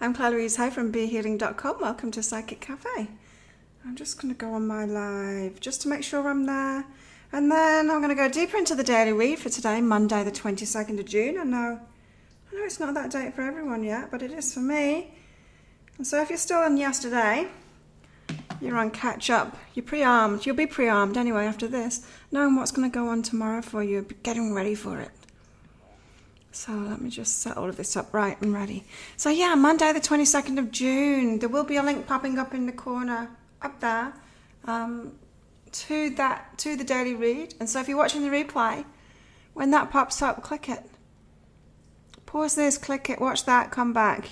I'm Claire Louise Hay from BeHealing.com. Welcome to Psychic Cafe. I'm just going to go on my live just to make sure I'm there. And then I'm going to go deeper into the daily read for today, Monday the 22nd of June. I know it's not that date for everyone yet, but it is for me. And so if you're still on yesterday, you're on catch up. You're pre-armed. You'll be pre-armed anyway after this, knowing what's going to go on tomorrow for you, getting ready for it. So let me just set all of this up right and ready. So yeah, Monday the 22nd of June. There will be a link popping up in the corner up there to the daily read. And so if you're watching the replay, when that pops up, click it. Pause this, click it, watch that, come back.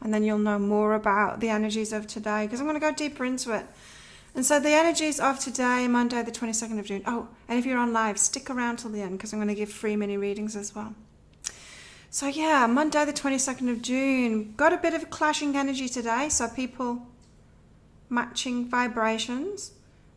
And then you'll know more about the energies of today, because I'm going to go deeper into it. And so the energies of today, Monday the 22nd of June. Oh, and if you're on live, stick around till the end, because I'm going to give free mini readings as well. So yeah, Monday the 22nd of June, got a bit of a clashing energy today, so people matching vibrations,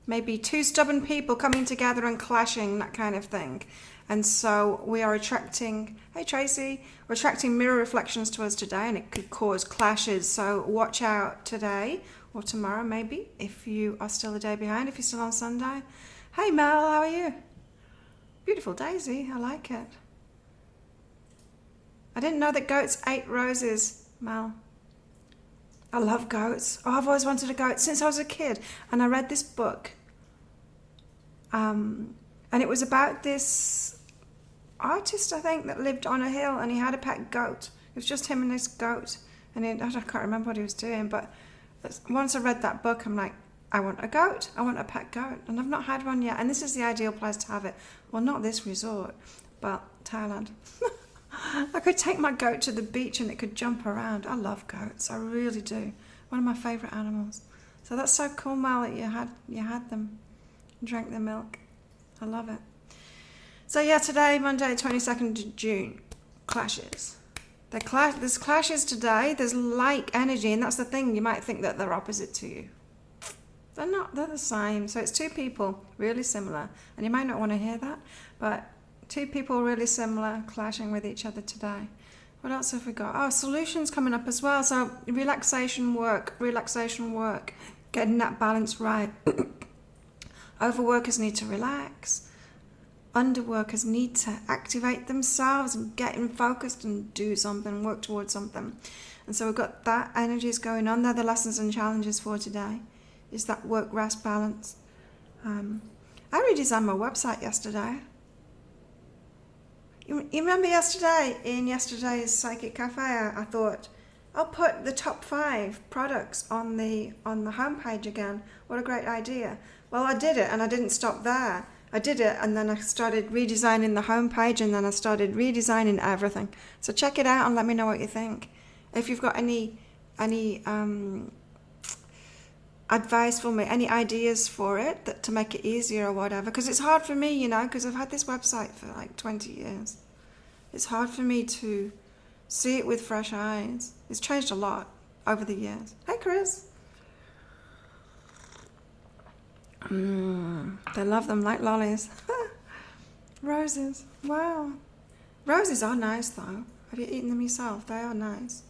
maybe two stubborn people coming together and clashing, that kind of thing. And so we are attracting, hey Tracy, we're attracting mirror reflections to us today, and it could cause clashes, so watch out today, or tomorrow maybe, if you are still a day behind, if you're still on Sunday. Hey Mel, how are you? Beautiful daisy, I like it. I didn't know that goats ate roses, Mel. I love goats. Oh, I've always wanted a goat since I was a kid. And I read this book. And it was about this artist, I think, that lived on a hill, and he had a pet goat. It was just him and this goat. And I can't remember what he was doing, but once I read that book, I'm like, I want a goat. I want a pet goat. And I've not had one yet. And this is the ideal place to have it. Well, not this resort, but Thailand. I could take my goat to the beach and it could jump around. I love goats, I really do. One of my favourite animals. So that's so cool, Mal, that you had them and drank their milk. I love it. So yeah, today, Monday, 22nd of June, clashes. There's clashes today. There's like energy, and that's the thing. You might think that they're opposite to you. They're not. They're the same. So it's two people really similar, and you might not want to hear that, but two people really similar clashing with each other today. What else have we got? Oh, solutions coming up as well. So relaxation work, getting that balance right. Overworkers need to relax. Underworkers need to activate themselves and get in focused and do something, work towards something. And so we've got that energies going on. They're the lessons and challenges for today. Is that work-rest balance. I redesigned my website yesterday. You remember yesterday, in yesterday's Psychic Cafe, I thought, I'll put the top 5 products on the homepage again. What a great idea. Well, I did it, and I didn't stop there. I did it, and then I started redesigning the homepage, and then I started redesigning everything. So check it out and let me know what you think. If you've got any advice for me, any ideas for it to make it easier or whatever, because it's hard for me, because I've had this website for like 20 years. It's hard for me to see it with fresh eyes. It's changed a lot over the years. Hey Chris. They love them like lollies. Roses, wow. Roses are nice though. Have you eaten them yourself? They are nice.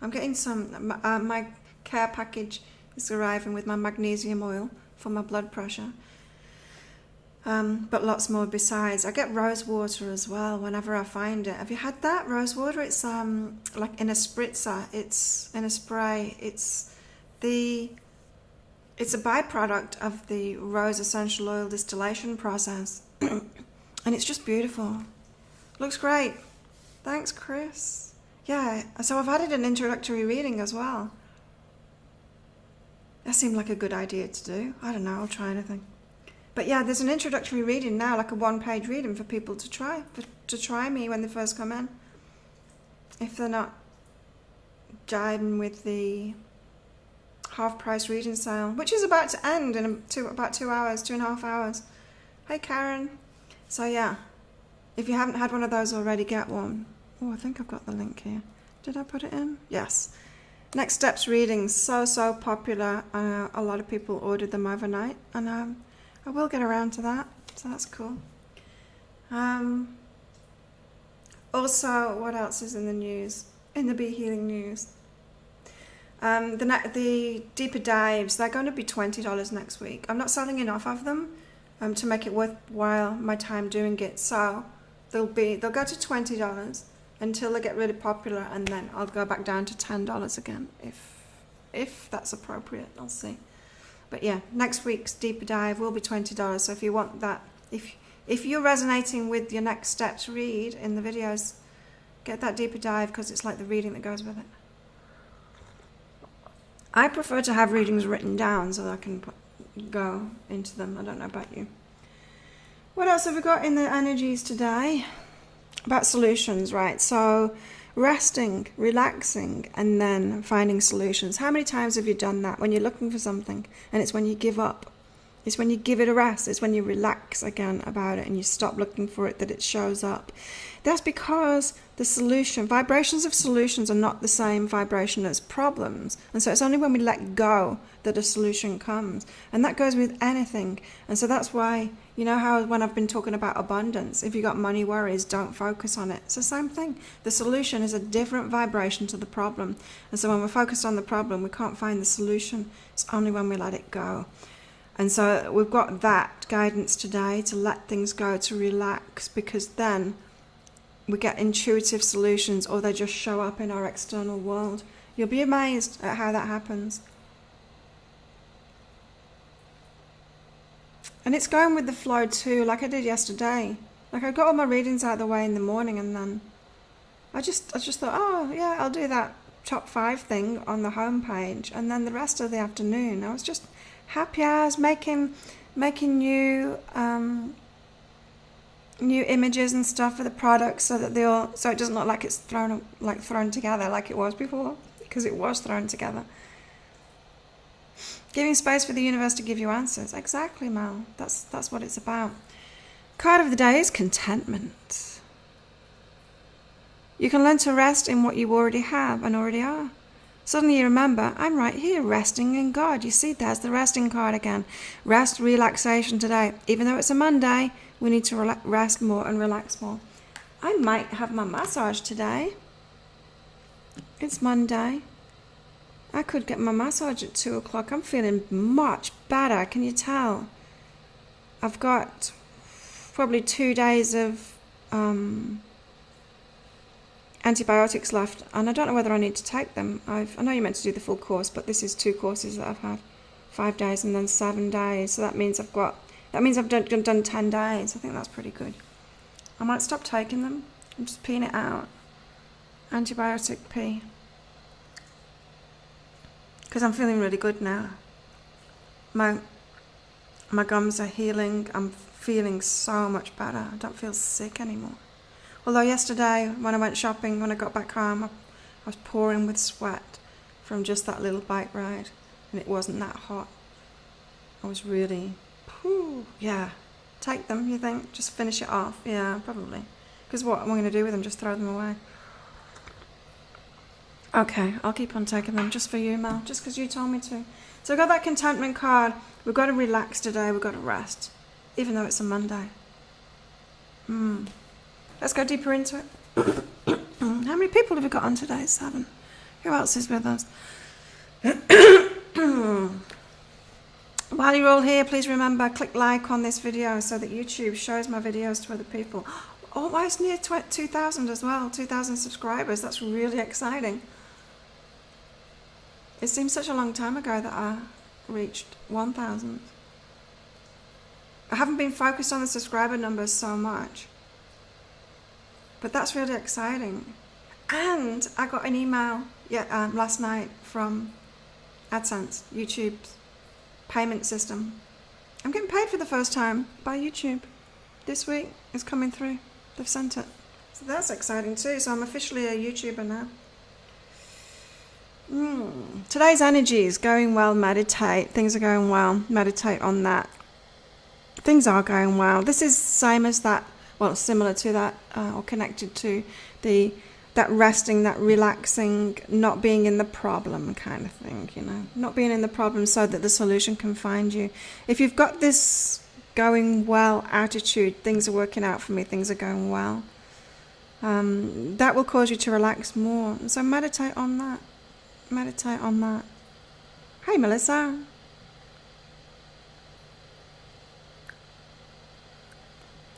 I'm getting some, my care package is arriving with my magnesium oil for my blood pressure, but lots more besides. I get rose water as well whenever I find it. Have you had that rose water? It's like in a spritzer. It's in a spray. It's a byproduct of the rose essential oil distillation process, and it's just beautiful. Looks great. Thanks, Chris. Yeah. So I've added an introductory reading as well. That seemed like a good idea to do. I don't know, I'll try anything. But yeah, there's an introductory reading now, like a 1-page reading for people to try me when they first come in. If they're not jiving with the half-price reading sale, which is about to end in about 2 hours, 2.5 hours. Hey Karen. So yeah, if you haven't had one of those already, get one. Oh, I think I've got the link here. Did I put it in? Yes. Next Steps readings, so popular. A lot of people ordered them overnight, and I will get around to that, so that's cool. Also, what else is in the news? In the Be Healing news? The deeper dives, they're going to be $20 next week. I'm not selling enough of them to make it worthwhile my time doing it. So they'll go to $20 until they get really popular, and then I'll go back down to $10 again if that's appropriate. I'll see. But yeah, next week's deeper dive will be $20. So if you want that, if you're resonating with your next steps read in the videos, get that deeper dive, because it's like the reading that goes with it. I prefer to have readings written down so that I can go into them. I don't know about you. What else have we got in the energies today? About solutions, right? So resting, relaxing, and then finding solutions. How many times have you done that when you're looking for something and it's when you give up? It's when you give it a rest. It's when you relax again about it and you stop looking for it that it shows up. That's because the solution, vibrations of solutions are not the same vibration as problems. And so it's only when we let go that a solution comes. And that goes with anything. And so that's why, you know how when I've been talking about abundance, if you got money worries, don't focus on it. It's the same thing. The solution is a different vibration to the problem. And so when we're focused on the problem, we can't find the solution. It's only when we let it go. And so we've got that guidance today to let things go, to relax, because then we get intuitive solutions, or they just show up in our external world. You'll be amazed at how that happens. And it's going with the flow too, like I did yesterday. Like I got all my readings out of the way in the morning, and then I just thought, oh yeah, I'll do that top 5 thing on the home page, and then the rest of the afternoon I was just happy as making new images and stuff for the products, so that so it doesn't look like it's thrown together like it was before, because it was thrown together. Giving space for the universe to give you answers. Exactly, Mel. That's what it's about. Card of the day is contentment. You can learn to rest in what you already have and already are. Suddenly you remember, I'm right here, resting in God. You see, there's the resting card again. Rest, relaxation today. Even though it's a Monday, we need to rest more and relax more. I might have my massage today. It's Monday. I could get my massage at 2 o'clock. I'm feeling much better, can you tell? I've got probably 2 days of antibiotics left, and I don't know whether I need to take them. I know you're meant to do the full course, but this is 2 courses that I've had, 5 days and then 7 days. So that means I've done 10 days. I think that's pretty good. I might stop taking them. I'm just peeing it out. Antibiotic pee. Because I'm feeling really good now. My gums are healing. I'm feeling so much better. I don't feel sick anymore. Although yesterday, when I went shopping, when I got back home, I was pouring with sweat from just that little bike ride, and it wasn't that hot. I was really, yeah. Take them, you think? Just finish it off? Yeah, probably. Because what am I going to do with them? Just throw them away? Okay, I'll keep on taking them just for you, Mel, just because you told me to. So I got that contentment card. We've got to relax today. We've got to rest, even though it's a Monday. Let's go deeper into it. How many people have we got on today? 7. Who else is with us? While you're all here, please remember, click like on this video so that YouTube shows my videos to other people. Almost near 2,000 as well, 2,000 subscribers. That's really exciting. It seems such a long time ago that I reached 1,000. I haven't been focused on the subscriber numbers so much. But that's really exciting. And I got an email last night from AdSense, YouTube's payment system. I'm getting paid for the first time by YouTube. This week it's coming through. They've sent it. So that's exciting too. So I'm officially a YouTuber now. Today's energy is going well. Meditate. Things are going well. Meditate on that. Things are going well. This is same as that. Well, similar to that, or connected to that resting, that relaxing, not being in the problem kind of thing, you know. Not being in the problem so that the solution can find you. If you've got this going well attitude, things are working out for me, things are going well, that will cause you to relax more. So meditate on that. meditate on that. Hey, Melissa.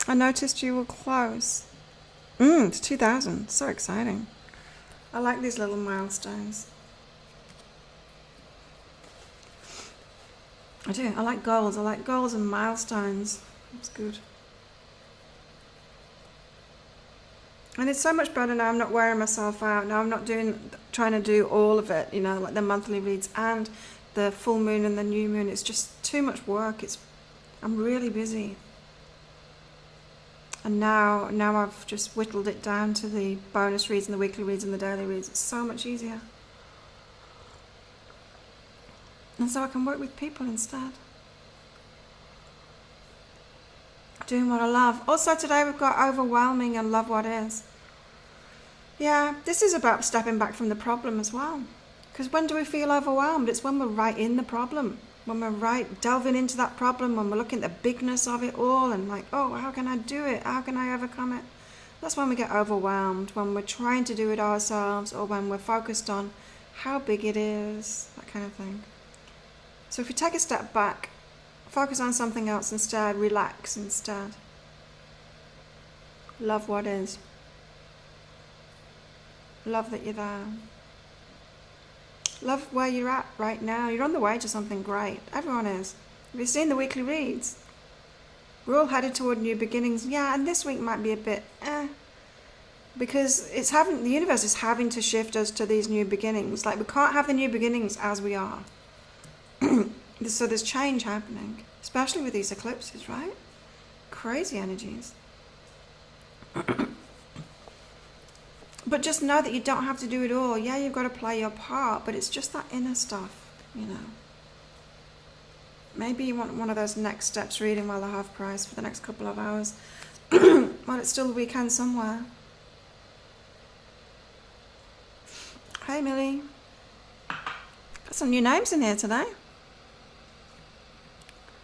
I noticed you were close. It's 2000. So exciting. I like these little milestones. I do. I like goals. I like goals and milestones. That's good. And it's so much better now. I'm not wearing myself out. Now I'm not trying to do all of it, you know, like the monthly reads and the full moon and the new moon. It's just too much work. I'm really busy. And now I've just whittled it down to the bonus reads and the weekly reads and the daily reads. It's so much easier. And so I can work with people instead. Doing what I love. Also today we've got overwhelming and love what is. Yeah, this is about stepping back from the problem as well. Because when do we feel overwhelmed? It's when we're right in the problem. When we're right delving into that problem, when we're looking at the bigness of it all and like, oh, how can I do it? How can I overcome it? That's when we get overwhelmed, when we're trying to do it ourselves or when we're focused on how big it is, that kind of thing. So if we take a step back, focus on something else instead, relax instead. Love what is. Love that you're there. Love where you're at right now. You're on the way to something great. Everyone is. Have you seen the weekly reads? We're all headed toward new beginnings. Yeah, and this week might be a bit because the universe is having to shift us to these new beginnings. Like we can't have the new beginnings as we are. So there's change happening, especially with these eclipses, right? Crazy energies. But just know that you don't have to do it all. Yeah, you've got to play your part, but it's just that inner stuff, you know. Maybe you want one of those next steps reading while I have price for the next couple of hours. While it's still the weekend somewhere. Hey, Millie. Got some new names in here today.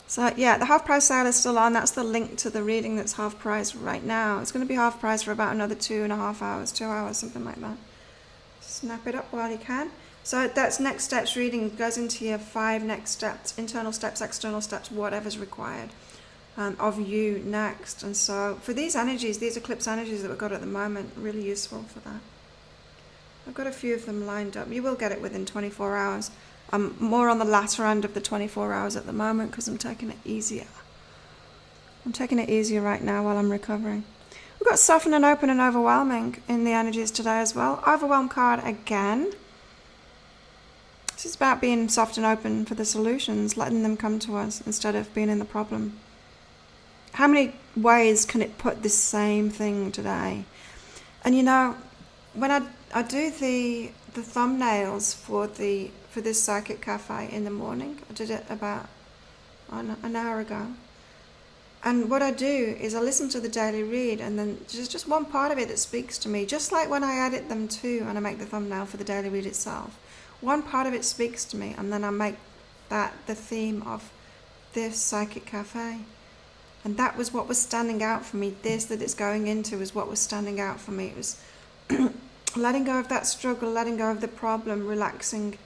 So yeah, the half price sale is still on. That's the link to the reading that's half price right now. It's going to be half price for about another 2.5 hours, 2 hours, something like that. Snap it up while you can. So that's next steps reading. It goes into your 5 next steps, internal steps, external steps, whatever's required of you next. And so for these energies, these eclipse energies that we've got at the moment, really useful for that. I've got a few of them lined up. You will get it within 24 hours. I'm more on the latter end of the 24 hours at the moment because I'm taking it easier. I'm taking it easier right now while I'm recovering. We've got soften and open and overwhelming in the energies today as well. Overwhelm card again. This is about being soft and open for the solutions, letting them come to us instead of being in the problem. How many ways can it put this same thing today? And you know, when I do the thumbnails for this Psychic Cafe in the morning. I did it about an hour ago. And what I do is I listen to the daily read and then there's just one part of it that speaks to me. Just like when I edit them too and I make the thumbnail for the daily read itself. One part of it speaks to me and then I make that the theme of this Psychic Cafe. And that was what was standing out for me. This that it's going into is what was standing out for me. It was letting go of that struggle, letting go of the problem, relaxing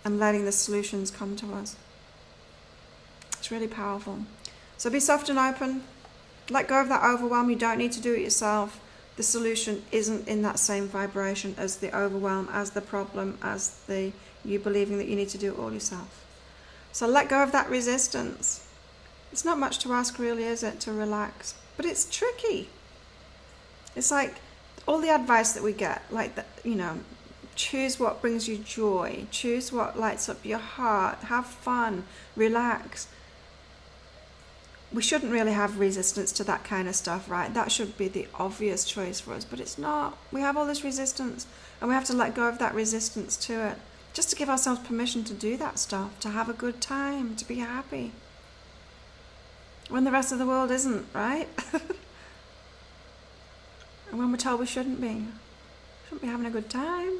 and letting the solutions come to us. It's really powerful. So be soft and open. Let go of that overwhelm. You don't need to do it yourself. The solution isn't in that same vibration as the overwhelm, as the problem, as you believing that you need to do it all yourself. So let go of that resistance. It's not much to ask really, is it, to relax? But it's tricky. It's like all the advice that we get, like that, you know, choose what brings you joy, choose what lights up your heart, have fun, relax. We shouldn't really have resistance to that kind of stuff, right? That should be the obvious choice for us, but it's not. We have all this resistance and we have to let go of that resistance to it, just to give ourselves permission to do that stuff, to have a good time, to be happy. When the rest of the world isn't, right? And when we're told we shouldn't be having a good time.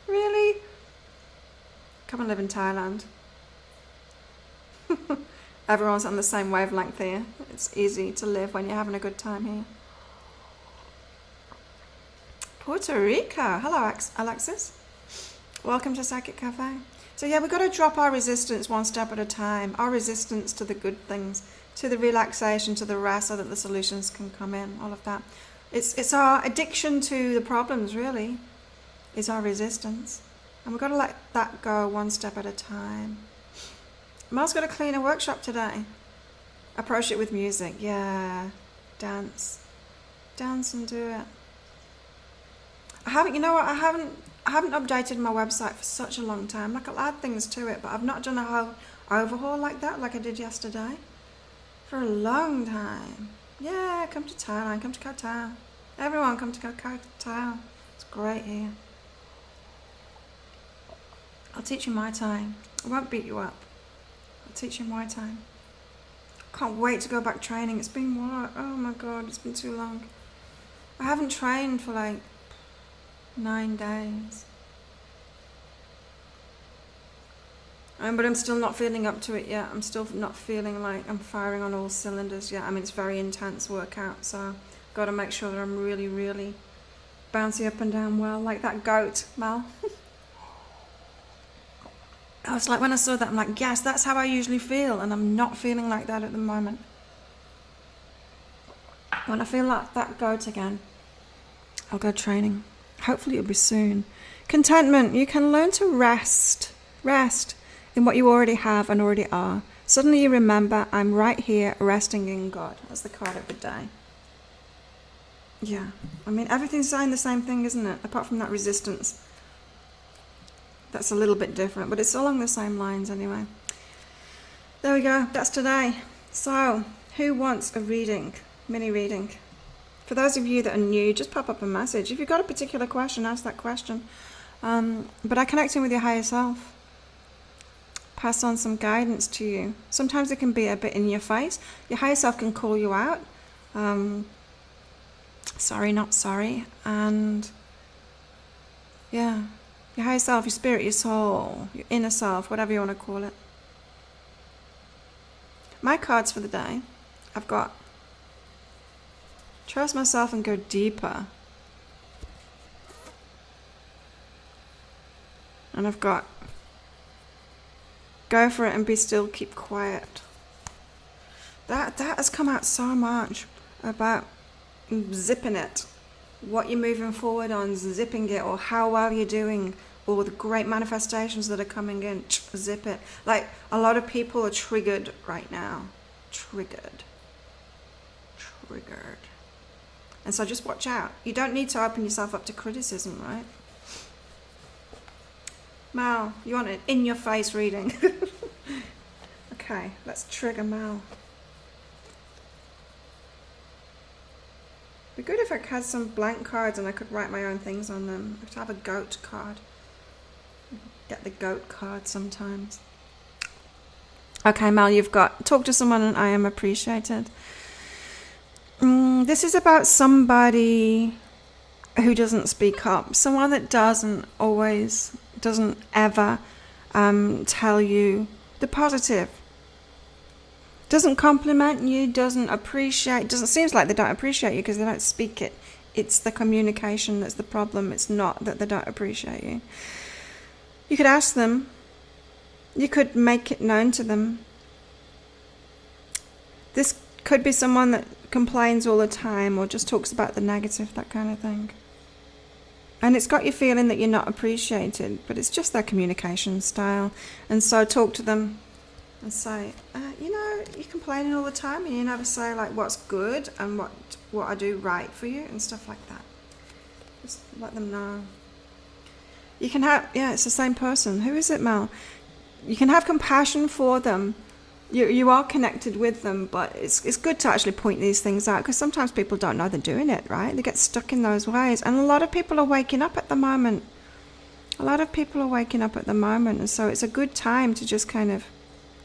Really? Come and live in Thailand. Everyone's on the same wavelength here. It's easy to live when you're having a good time here. Puerto Rico. Hello, Alexis. Welcome to Psychic Cafe. So yeah, we've got to drop our resistance one step at a time. Our resistance to the good things, to the relaxation, to the rest, so that the solutions can come in, all of that. It's our addiction to the problems, really, is our resistance. And we've got to let that go one step at a time. Mel's got a cleaner workshop today. Approach it with music. Yeah. Dance. Dance and do it. I haven't updated my website for such a long time. Like, I'll add things to it, but I've not done a whole overhaul like that, like I did yesterday. For a long time. Yeah, come to Thailand, come to Koh Tao. Everyone come to Koh Tao. It's great here. I'll teach you Muay Thai. I won't beat you up. I'll teach you Muay Thai. Can't wait to go back training. It's been what? Oh my god, it's been too long. I haven't trained for like 9 days. But I'm still not feeling up to it yet. I'm still not feeling like I'm firing on all cylinders yet. I mean, it's a very intense workout, so I've got to make sure that I'm really, really bouncy up and down well, like that goat, Mel. I was like, when I saw that, I'm like, yes, that's how I usually feel, and I'm not feeling like that at the moment. When I feel like that goat again, I'll go training. Hopefully it'll be soon. Contentment. You can learn to rest in what you already have and already are. Suddenly you remember, I'm right here resting in God. That's the card of the day. Yeah. I mean, everything's saying the same thing, isn't it? Apart from that resistance. That's a little bit different, but it's along the same lines anyway. There we go. That's today. So, who wants a reading? Mini reading. For those of you that are new, just pop up a message. If you've got a particular question, ask that question. But I connect in with your higher self. Pass on some guidance to you. Sometimes it can be a bit in your face. Your higher self can call you out. Sorry, not sorry. And yeah, your higher self, your spirit, your soul, your inner self, whatever you want to call it. My cards for the day, I've got trust myself and go deeper. And I've got go for it and be still, keep quiet. That has come out so much about zipping it. What you're moving forward on, zipping it, or how well you're doing, or the great manifestations that are coming in, zip it. Like, a lot of people are triggered right now. Triggered. And so just watch out. You don't need to open yourself up to criticism, right? Mal, you want an in-your-face reading? Okay, let's trigger Mal. Be good if I had some blank cards and I could write my own things on them. I could have a goat card. Get the goat card sometimes. Okay, Mal, you've got talk to someone and I am appreciated. This is about somebody who doesn't speak up. Someone that doesn't ever tell you the positive. Doesn't compliment you, doesn't seems like they don't appreciate you because they don't speak it. It's the communication that's the problem. It's not that they don't appreciate you. You could ask them. You could make it known to them. This could be someone that complains all the time or just talks about the negative, that kind of thing. And it's got you feeling that you're not appreciated, but it's just their communication style. And so talk to them and say, you're complaining all the time and you never say like what's good and what I do right for you and stuff like that. Just let them know. You can have, it's the same person. Who is it, Mel? You can have compassion for them. You are connected with them, but it's good to actually point these things out because sometimes people don't know they're doing it, right? They get stuck in those ways. And a lot of people are waking up at the moment. And so it's a good time to just kind of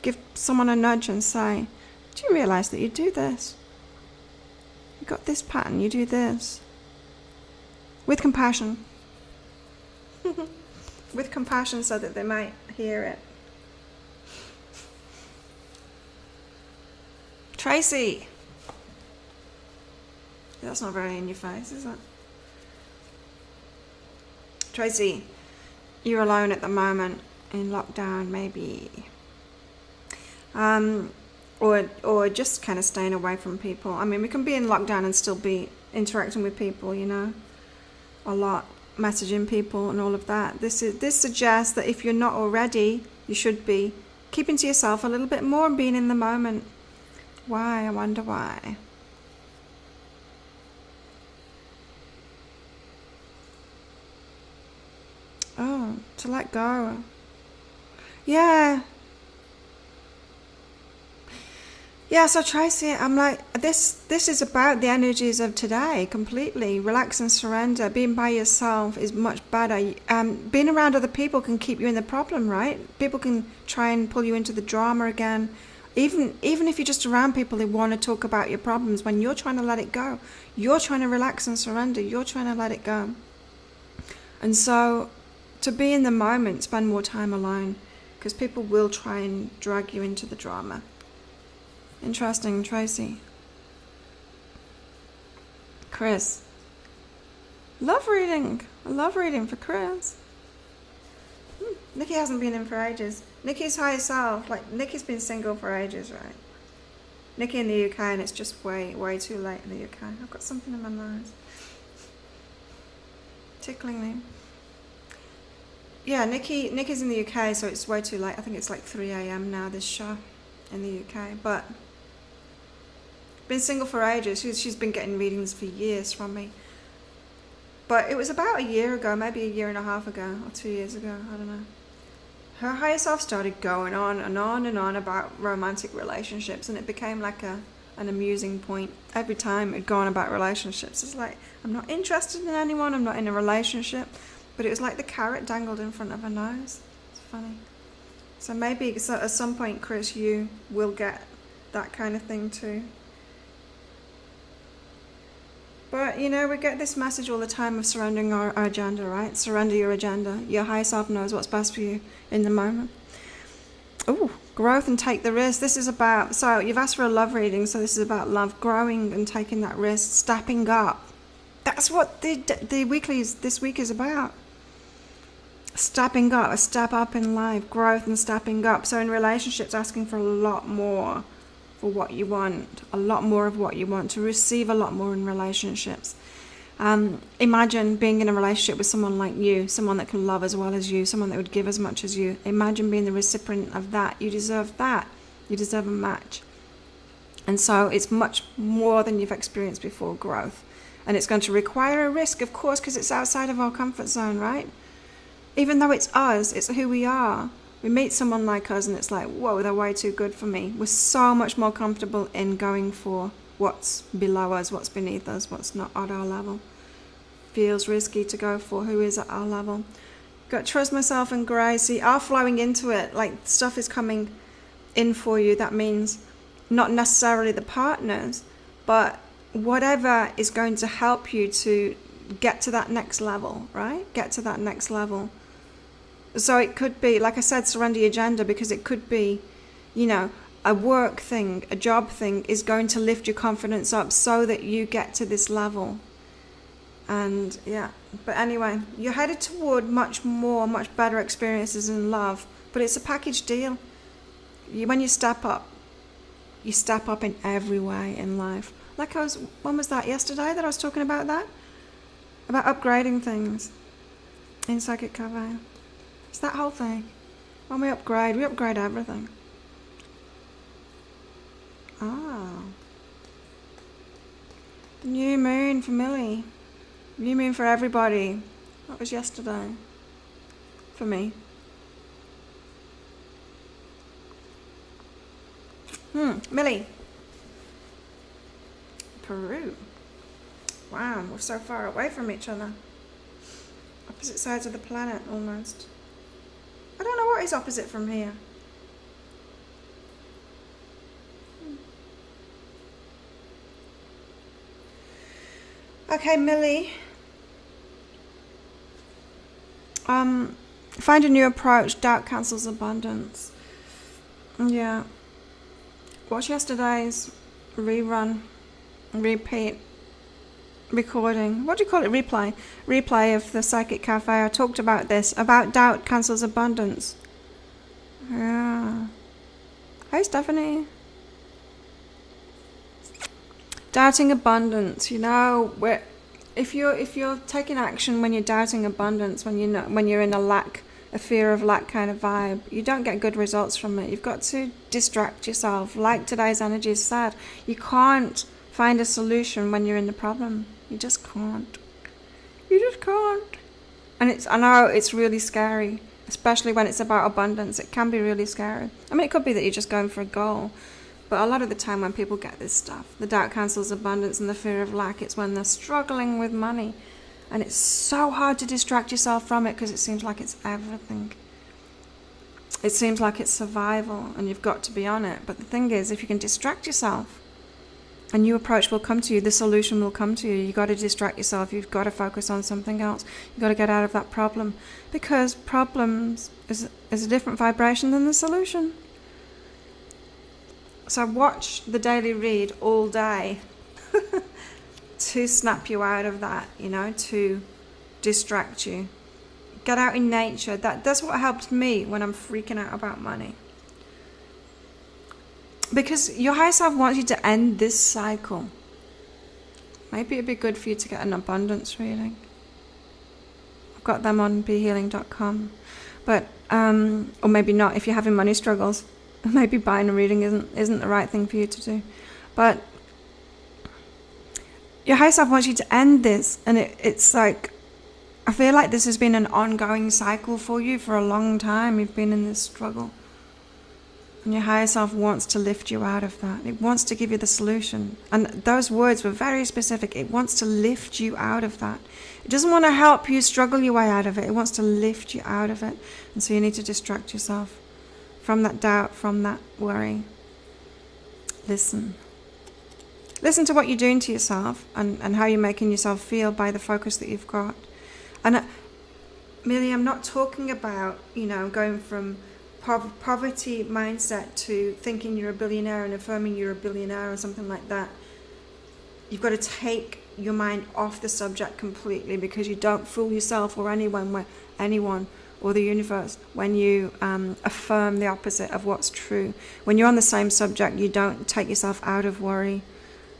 give someone a nudge and say, do you realize that you do this? You got this pattern, you do this. With compassion. With compassion so that they might hear it. Tracy. That's not very in your face, is it? Tracy, you're alone at the moment in lockdown, maybe. Or just kind of staying away from people. I mean, we can be in lockdown and still be interacting with people, you know, a lot, messaging people and all of that. This suggests that if you're not already, you should be keeping to yourself a little bit more and being in the moment. Why? I wonder why. Oh, to let go. Yeah. Yeah, so Tracy, I'm like, this is about the energies of today completely. Relax and surrender. Being by yourself is much better. Being around other people can keep you in the problem, right? People can try and pull you into the drama again. Even if you're just around people who want to talk about your problems, when you're trying to let it go, you're trying to relax and surrender, you're trying to let it go. And so to be in the moment, spend more time alone, because people will try and drag you into the drama. Interesting, Tracy. Chris. Love reading. I love reading for Chris. Nikki hasn't been in for ages. Nikki's higher self, like Nikki's been single for ages, right? Nikki in the UK, and it's just way too late in the UK. I've got something in my nose. Tickling me. Yeah, Nikki's in the UK, so it's way too late. I think it's like 3 a.m. now, this show in the UK. But been single for ages. She's been getting readings for years from me. But it was about a year ago, maybe a year and a half ago, or 2 years ago, I don't know. Her higher self started going on and on and on about romantic relationships, and it became like an amusing point. Every time it'd go on about relationships, it's like, I'm not interested in anyone, I'm not in a relationship. But it was like the carrot dangled in front of her nose. It's funny. So maybe at some point, Chris, you will get that kind of thing too. But, you know, we get this message all the time of surrendering our agenda, right? Surrender your agenda. Your higher self knows what's best for you in the moment. Ooh, growth and take the risk. This is about, so you've asked for a love reading, so this is about love, growing and taking that risk, stepping up. That's what the weeklies this week is about. Stepping up, a step up in life, growth and stepping up. So in relationships, asking for a lot more for what you want, a lot more of what you want, to receive a lot more in relationships. Imagine being in a relationship with someone like you, someone that can love as well as you, someone that would give as much as you. Imagine being the recipient of that. You deserve that. You deserve a match. And so it's much more than you've experienced before, growth. And it's going to require a risk, of course, because it's outside of our comfort zone, right? Even though it's us, it's who we are. We meet someone like us and it's like, whoa, they're way too good for me. We're so much more comfortable in going for what's below us, what's beneath us, what's not at our level. Feels risky to go for who is at our level. Got to trust myself and grace. See, are flowing into it, like stuff is coming in for you. That means not necessarily the partners, but whatever is going to help you to get to that next level, right? Get to that next level. So it could be, like I said, surrender your agenda, because it could be, you know, a work thing, a job thing is going to lift your confidence up so that you get to this level. And yeah, but anyway, you're headed toward much better experiences in love, but it's a package deal. When you step up in every way in life. Like when was that, yesterday that I was talking about that? About upgrading things in Psychic Cafe. It's that whole thing. When we upgrade everything. Ah. The new moon for Millie. New moon for everybody. That was yesterday. For me. Millie. Peru. Wow, we're so far away from each other. Opposite sides of the planet, almost. I don't know what is opposite from here. Okay, Millie. Find a new approach. Doubt cancels abundance. Yeah. Watch yesterday's rerun. Repeat. recording. What do you call it? Replay of the Psychic Cafe. I talked about this, about doubt cancels abundance. Yeah. Hi, Stephanie. Doubting abundance. You know, if you're taking action when you're doubting abundance, when you're in a fear of lack kind of vibe, you don't get good results from it. You've got to distract yourself. Like today's energy is sad. You can't find a solution when you're in the problem. You just can't. You just can't. And I know it's really scary, especially when it's about abundance. It can be really scary. I mean, it could be that you're just going for a goal. But a lot of the time when people get this stuff, the doubt cancels abundance and the fear of lack, it's when they're struggling with money. And it's so hard to distract yourself from it because it seems like it's everything. It seems like it's survival and you've got to be on it. But the thing is, if you can distract yourself, a new approach will come to you, the solution will come to you. You've got to distract yourself, you've got to focus on something else. You've got to get out of that problem. Because problems is a different vibration than the solution. So watch the daily read all day to snap you out of that, to distract you. Get out in nature. That's what helps me when I'm freaking out about money. Because your higher self wants you to end this cycle. Maybe it'd be good for you to get an abundance reading. I've got them on behealing.com. But, or maybe not if you're having money struggles. Maybe buying a reading isn't the right thing for you to do. But your higher self wants you to end this. And it's like, I feel like this has been an ongoing cycle for you for a long time. You've been in this struggle. And your higher self wants to lift you out of that. It wants to give you the solution. And those words were very specific. It wants to lift you out of that. It doesn't want to help you struggle your way out of it. It wants to lift you out of it. And so you need to distract yourself from that doubt, from that worry. Listen. Listen to what you're doing to yourself and how you're making yourself feel by the focus that you've got. And Millie, I'm not talking about, going from poverty mindset to thinking you're a billionaire and affirming you're a billionaire or something like that. You've got to take your mind off the subject completely, because you don't fool yourself or anyone or the universe when you affirm the opposite of what's true. When you're on the same subject, you don't take yourself out of worry.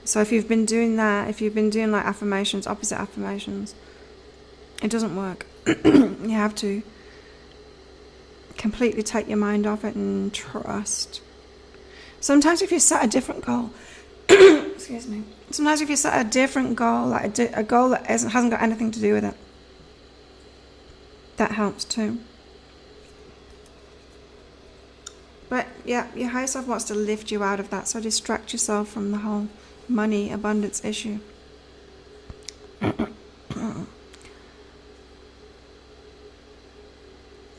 So if you've been doing that, if you've been doing like affirmations, opposite affirmations, it doesn't work. You have to completely take your mind off it and trust. Sometimes if you set a different goal, excuse me, sometimes if you set a different goal, like a goal that hasn't got anything to do with it, that helps too. But yeah, your higher self wants to lift you out of that, so distract yourself from the whole money abundance issue.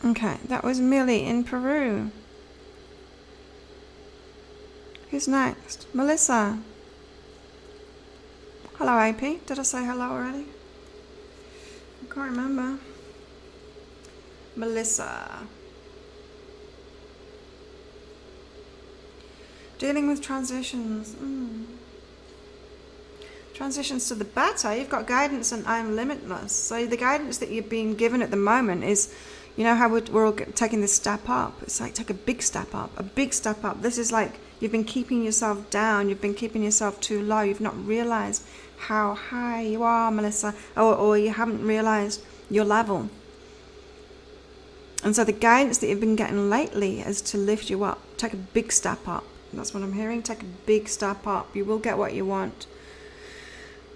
Okay, that was Millie in Peru. Who's next? Melissa. Hello, AP. Did I say hello already? I can't remember. Melissa. Dealing with transitions. Transitions to the better. You've got guidance and I'm limitless. So the guidance that you're being given at the moment is, how we're all taking this step up. It's like take a big step up. A big step up. This is like you've been keeping yourself down. You've been keeping yourself too low. You've not realized how high you are, Melissa. Or you haven't realized your level. And so the guidance that you've been getting lately is to lift you up. Take a big step up. That's what I'm hearing. Take a big step up. You will get what you want.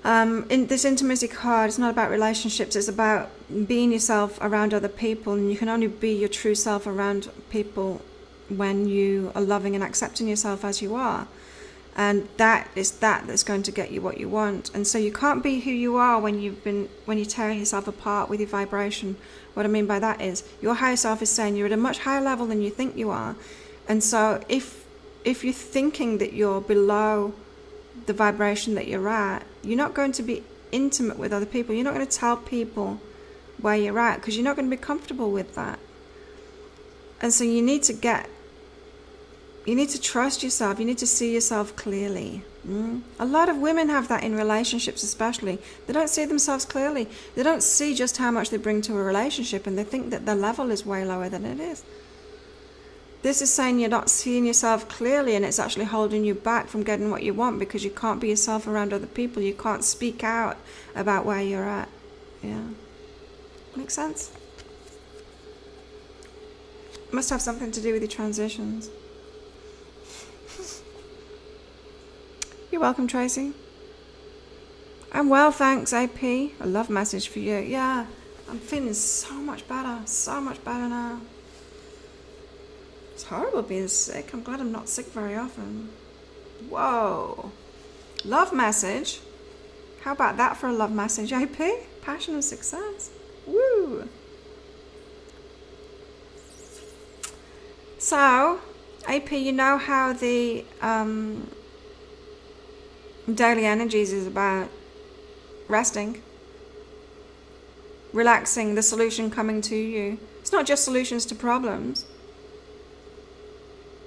In this intimacy card, it's not about relationships. It's about being yourself around other people. And you can only be your true self around people when you are loving and accepting yourself as you are. And that's going to get you what you want. And so you can't be who you are when you're tearing yourself apart with your vibration. What I mean by that is your higher self is saying you're at a much higher level than you think you are. And so if you're thinking that you're below the vibration that you're at, you're not going to be intimate with other people. You're not going to tell people where you're at because you're not going to be comfortable with that. And so you need to get You need to trust yourself. You need to see yourself clearly. A lot of women have that in relationships especially. They don't see themselves clearly. They don't see just how much they bring to a relationship, and they think that the level is way lower than it is. This is saying you're not seeing yourself clearly, and it's actually holding you back from getting what you want because you can't be yourself around other people. You can't speak out about where you're at. Yeah. Makes sense? Must have something to do with your transitions. You're welcome, Tracy. I'm well, thanks, AP. A love message for you. Yeah, I'm feeling so much better. So much better now. It's horrible being sick. I'm glad I'm not sick very often. Whoa. Love message. How about that for a love message, AP? Passion and success. Woo. So, AP, you know how the daily energies is about resting, relaxing, the solution coming to you. It's not just solutions to problems.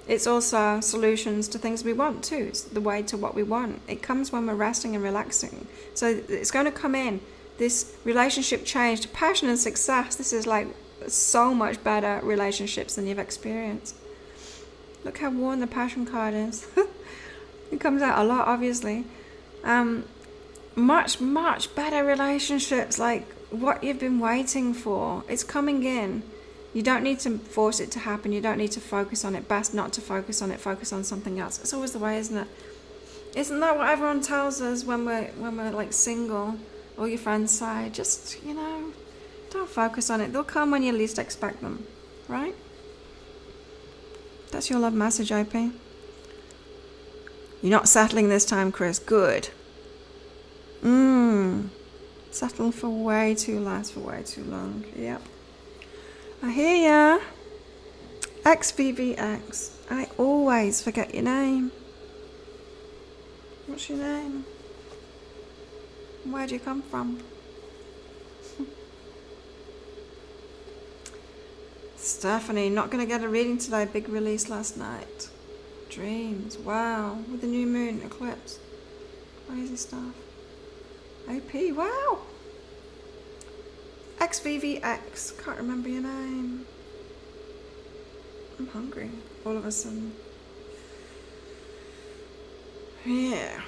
It's also solutions to things we want too. It's the way to what we want. It comes when we're resting and relaxing. So it's going to come in. This relationship change, passion and success. This is like so much better relationships than you've experienced. Look how worn the passion card is. It comes out a lot, obviously. Much better relationships, like what you've been waiting for. It's coming in. You don't need to force it to happen. You don't need to focus on it. Best not to focus on it. Focus on something else. It's always the way, isn't it? Isn't that what everyone tells us when we're like single? All your friends say, just, don't focus on it. They'll come when you least expect them, right? That's your love message, OP. You're not settling this time, Chris. Good. Settle for way too less, for way too long. Yep. I hear ya. XVVX. I always forget your name. What's your name? Where'd you come from? Stephanie, not going to get a reading today. Big release last night. Dreams. Wow. With the new moon eclipse. Crazy stuff. AP. Wow. XVVX. Can't remember your name. I'm hungry. All of a sudden. Yeah.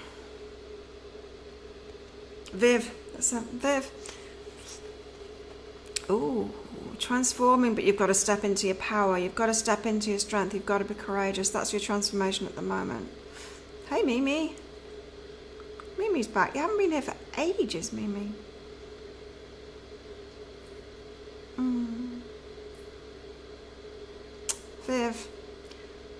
Viv. That's it. Viv. Ooh. Transforming, but you've got to step into your power. You've got to step into your strength. You've got to be courageous. That's your transformation at the moment. Hey, Mimi. Mimi's back. You haven't been here for ages, Mimi. Viv,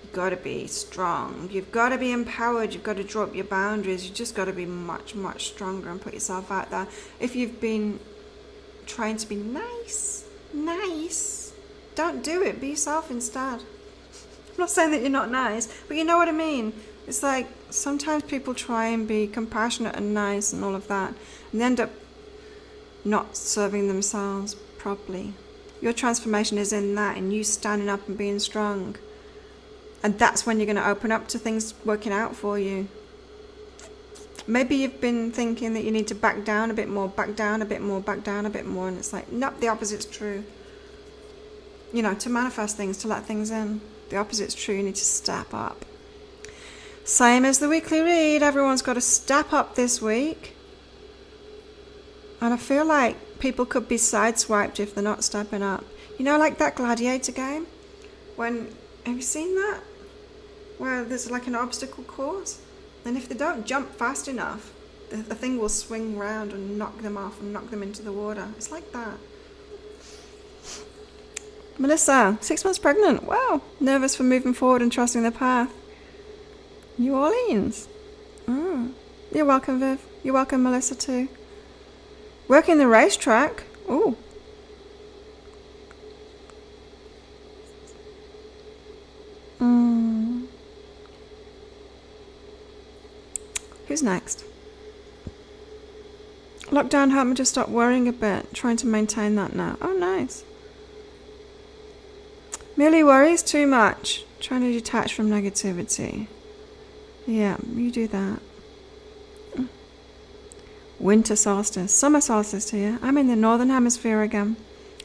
you've got to be strong. You've got to be empowered. You've got to drop your boundaries. You've just got to be much strong and put yourself out there. If you've been trying to be nice, don't do it. Be yourself instead. I'm not saying that you're not nice, but you know what I mean. It's like sometimes people try and be compassionate and nice and all of that, and they end up not serving themselves properly. Your transformation is in that, and you standing up and being strong. And that's when you're going to open up to things working out for you. Maybe you've been thinking that you need to back down a bit more, back down a bit more, back down a bit more, and it's like, nope, the opposite's true. To manifest things, to let things in. The opposite's true. You need to step up. Same as the weekly read. Everyone's got to step up this week. And I feel like people could be sideswiped if they're not stepping up. Like that gladiator game? Have you seen that? Where there's like an obstacle course? And if they don't jump fast enough, the thing will swing round and knock them off and knock them into the water. It's like that. Melissa, 6 months pregnant. Wow. Nervous for moving forward and trusting the path. New Orleans. You're welcome, Viv. You're welcome, Melissa, too. Working the racetrack. Ooh. Who's next? Lockdown helped me to stop worrying a bit. Trying to maintain that now. Oh, nice. Merely worries too much. Trying to detach from negativity. Yeah, you do that. Winter solstice, summer solstice here. I'm in the northern hemisphere again.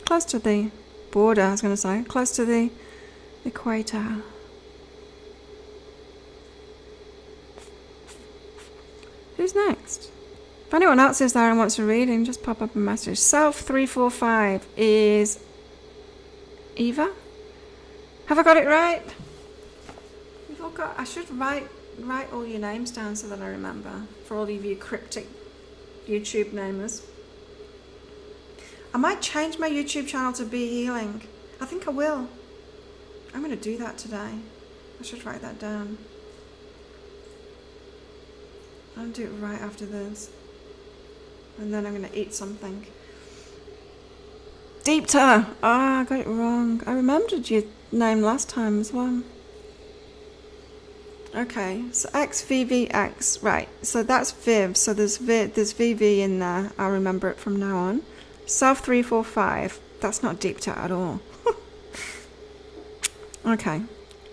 Close to the border, I was going to say. Close to the equator. Who's next? If anyone else is there and wants a reading, just pop up a message. Self 345 is Eva. Have I got it right? You've all got. I should write all your names down so that I remember. For all of you cryptic YouTube namers. I might change my YouTube channel to Be Healing. I think I will. I'm going to do that today. I should write that down. I'll do it right after this. And then I'm going to eat something. Deepta! I got it wrong. I remembered your name last time as well. Okay, so XVVX, right. So that's Viv. So there's VV in there. I'll remember it from now on. Self 345. That's not Deepta at all. Okay.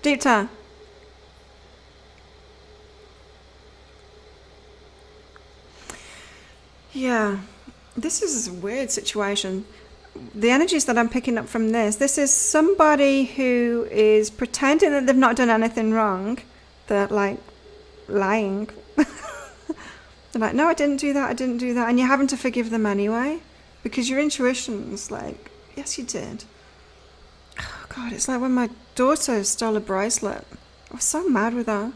Deepta. Yeah, this is a weird situation. The energies that I'm picking up from this is somebody who is pretending that they've not done anything wrong. They're like lying. They're like, no, I didn't do that. And you're having to forgive them anyway because your intuition's like, yes, you did. Oh, God, it's like when my daughter stole a bracelet. I was so mad with her.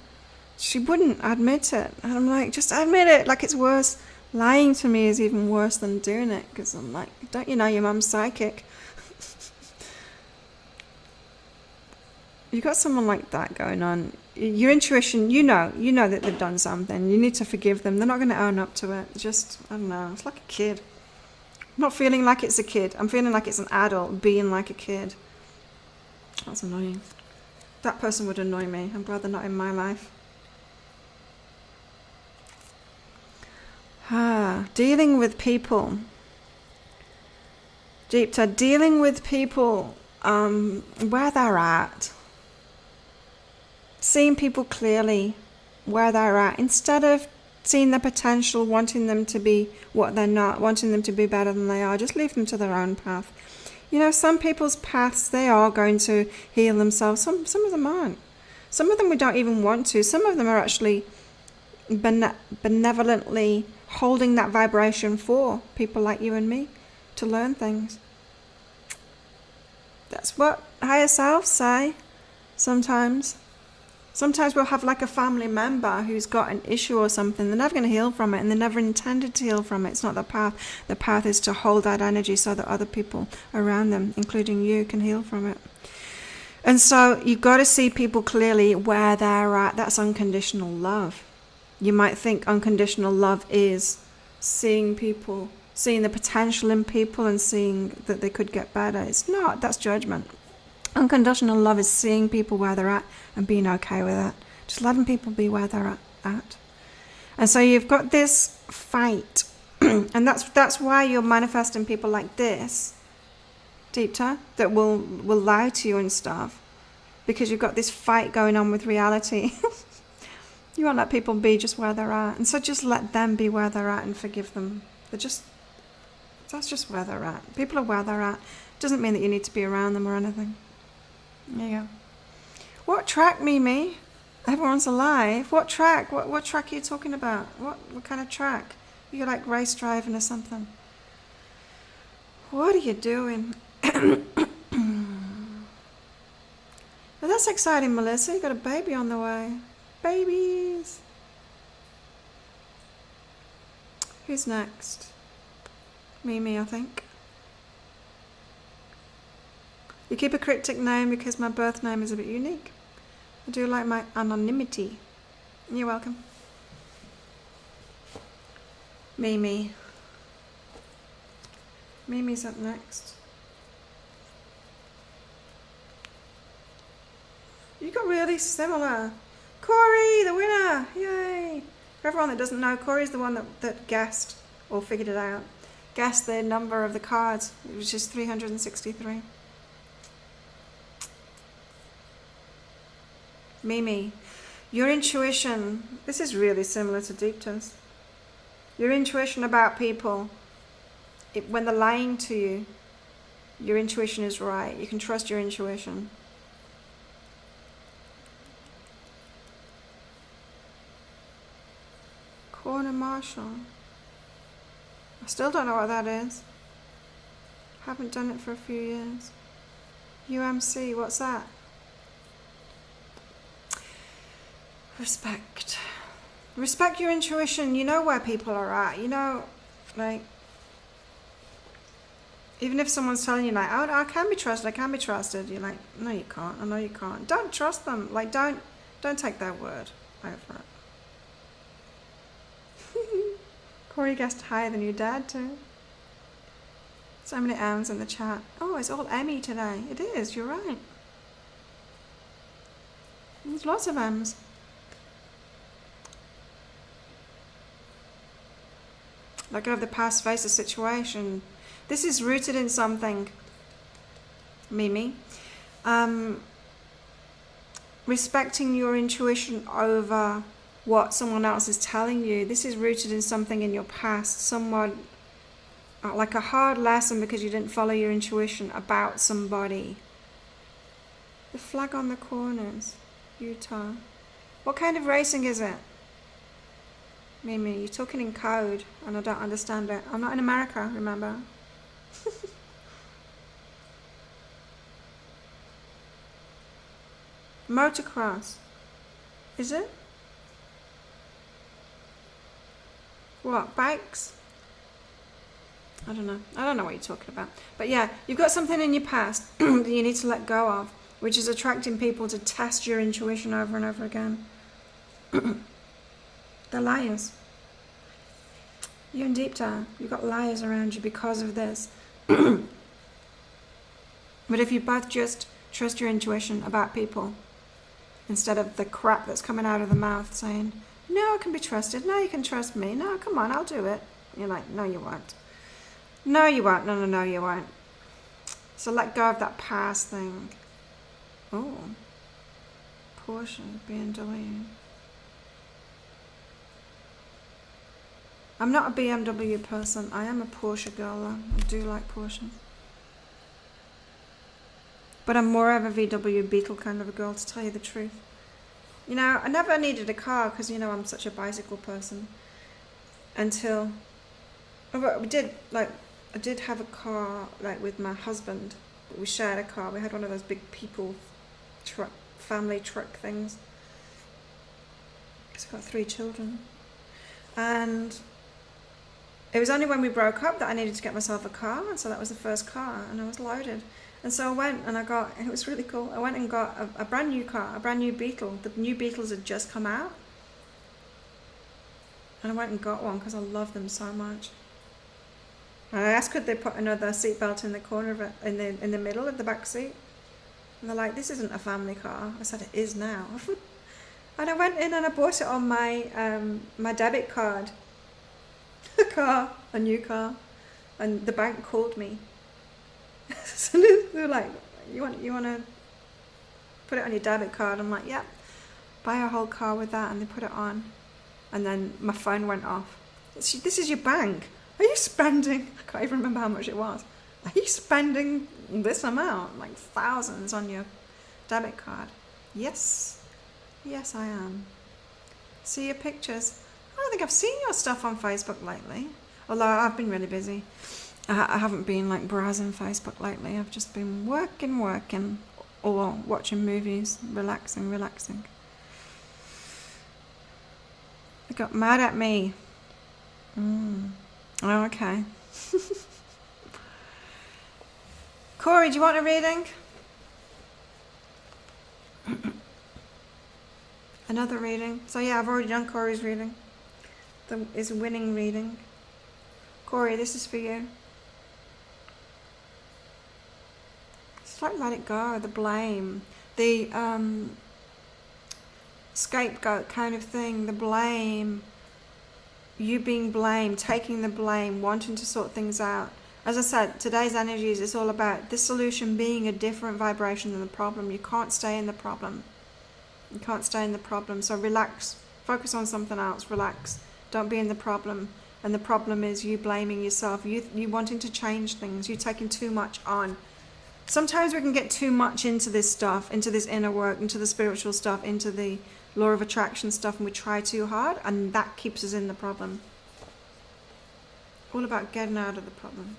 She wouldn't admit it. And I'm like, just admit it. Like, it's worse. Lying to me is even worse than doing it because I'm like, don't you know your mum's psychic? You've got someone like that going on. Your intuition, you know that they've done something. You need to forgive them. They're not going to own up to it. Just, I don't know, it's like a kid. I'm not feeling like it's a kid. I'm feeling like it's an adult being like a kid. That's annoying. That person would annoy me. I'm glad they're not in my life. Dealing with people. Deepta, dealing with people where they're at. Seeing people clearly where they're at instead of seeing the potential, wanting them to be what they're not, wanting them to be better than they are. Just leave them to their own path. You know, some people's paths, they are going to heal themselves. Some of them aren't. Some of them we don't even want to. Some of them are actually benevolently holding that vibration for people like you and me to learn things. That's what higher selves say sometimes. Sometimes we'll have like a family member who's got an issue or something. They're never going to heal from it, and they never intended to heal from it. It's not the path. The path is to hold that energy so that other people around them, including you, can heal from it. And so you've got to see people clearly where they're at. That's unconditional love. You might think unconditional love is seeing people, seeing the potential in people and seeing that they could get better. It's not. That's judgment. Unconditional love is seeing people where they're at and being okay with it. Just letting people be where they're at. And so you've got this fight. And that's why you're manifesting people like this, Deepta, that will lie to you and stuff. Because you've got this fight going on with reality. You won't let people be just where they're at. And so just let them be where they're at and forgive them. That's just where they're at. People are where they're at. Doesn't mean that you need to be around them or anything. There you go. What track, Mimi? Everyone's alive. What track? What track are you talking about? What kind of track? You're like race driving or something. What are you doing? Well, that's exciting, Melissa. You got a baby on the way. Babies. Who's next? Mimi, I think. You keep a cryptic name because my birth name is a bit unique. I do like my anonymity. You're welcome. Mimi. Mimi's up next. You got really similar. Corey, the winner! Yay! For everyone that doesn't know, Corey's the one that guessed or figured it out. Guessed the number of the cards, which is 363. Mimi, your intuition, this is really similar to Deeptas. Your intuition about people, when they're lying to you, your intuition is right. You can trust your intuition. Corner Marshal. I still don't know what that is. Haven't done it for a few years. UMC, what's that? Respect. Respect your intuition. You know where people are at. You know, like, even if someone's telling you, like, oh, I can be trusted, you're like, no, you can't. I know you can't. Don't trust them. Like, don't take their word over it. Corey guessed higher than your dad too. So many M's in the chat. Oh, it's all Emmy today. It is, you're right. There's lots of M's. Let go of the past, face the situation. This is rooted in something, Mimi. Respecting your intuition over what someone else is telling you. This is rooted in something in your past. Someone, like a hard lesson because you didn't follow your intuition about somebody. The flag on the corners, Utah. What kind of racing is it? Mimi, you're talking in code and I don't understand it. I'm not in America, remember? Motocross. Is it? What, bikes? I don't know. I don't know what you're talking about. But yeah, you've got something in your past that you need to let go of, which is attracting people to test your intuition over and over again. They're liars. You and Deepta, you've got liars around you because of this. But if you both just trust your intuition about people, instead of the crap that's coming out of the mouth saying, no, I can be trusted. No, you can trust me. No, come on, I'll do it. You're like, no, you won't. No, you won't. No, you won't. So let go of that past thing. Oh, Porsche, BMW. I'm not a BMW person. I am a Porsche girl though. I do like Porsche. But I'm more of a VW Beetle kind of a girl, to tell you the truth. You know, I never needed a car because, you know, I'm such a bicycle person. Until I did have a car like with my husband. We shared a car. We had one of those big people truck, family truck things. Because I've got 3 children. And it was only when we broke up that I needed to get myself a car, and so that was the first car, and I was loaded. And so I went and it was really cool, I went and got a brand new car, a brand new Beetle. The new Beetles had just come out. And I went and got one because I love them so much. And I asked could they put another seatbelt in the corner of it, in the middle of the back seat. And they're like, this isn't a family car. I said, it is now. And I went in and I bought it on my debit card. A new car, and the bank called me. So they were like, you want to put it on your debit card? I'm like, yeah, buy a whole car with that. And they put it on, and then my phone went off. This is your bank. Are you spending, I can't even remember how much it was, are you spending this amount, like thousands, on your debit card? Yes I am. See your pictures. I don't think I've seen your stuff on Facebook lately. Although I've been really busy. I haven't been like browsing Facebook lately. I've just been working, or watching movies, relaxing. They got mad at me. Oh, okay. Corey, do you want a reading? Another reading. So yeah, I've already done Corey's reading. Is winning reading. Corey, this is for you. Just like let it go, the blame, the scapegoat kind of thing, the blame, you being blamed, taking the blame, wanting to sort things out. As I said, today's energies is all about the solution being a different vibration than the problem. You can't stay in the problem. You can't stay in the problem. So relax. Focus on something else. Relax. Don't be in the problem. And the problem is you blaming yourself. You wanting to change things. You taking too much on. Sometimes we can get too much into this stuff, into this inner work, into the spiritual stuff, into the law of attraction stuff, and we try too hard, and that keeps us in the problem. All about getting out of the problem.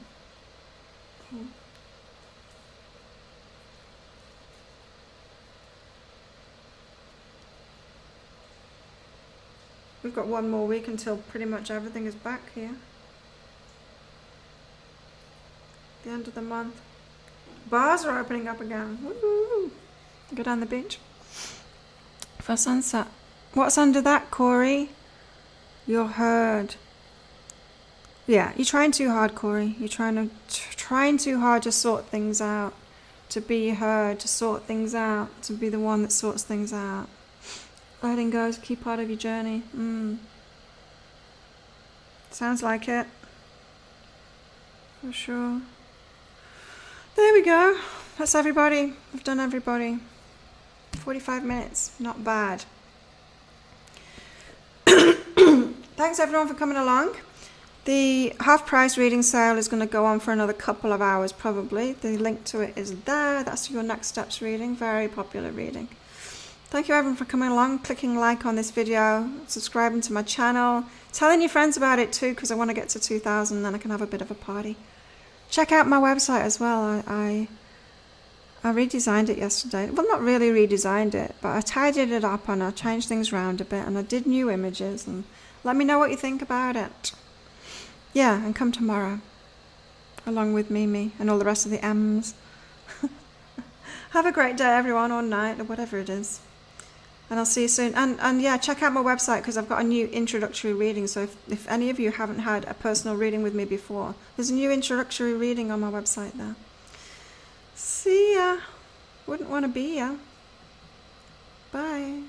We've got one more week until pretty much everything is back here. The end of the month. Bars are opening up again. Woo-hoo. Go down the beach for sunset. What's under that, Corey? You're heard. Yeah, you're trying too hard, Corey. You're trying too hard to sort things out, to be heard, to sort things out, to be the one that sorts things out. Letting go is a key part of your journey. Sounds like it. For sure. There we go. That's everybody. We've done everybody. 45 minutes. Not bad. Thanks everyone for coming along. The half price reading sale is going to go on for another couple of hours probably. The link to it is there. That's your next steps reading. Very popular reading. Thank you everyone for coming along, clicking like on this video, subscribing to my channel, telling your friends about it too, because I want to get to 2,000 and then I can have a bit of a party. Check out my website as well. I redesigned it yesterday. Well, not really redesigned it, but I tidied it up and I changed things around a bit and I did new images, and let me know what you think about it. Yeah, and come tomorrow, along with Mimi and all the rest of the M's. Have a great day everyone, or night, or whatever it is. And I'll see you soon. And yeah, check out my website because I've got a new introductory reading. So if any of you haven't had a personal reading with me before, there's a new introductory reading on my website there. See ya. Wouldn't want to be ya. Bye.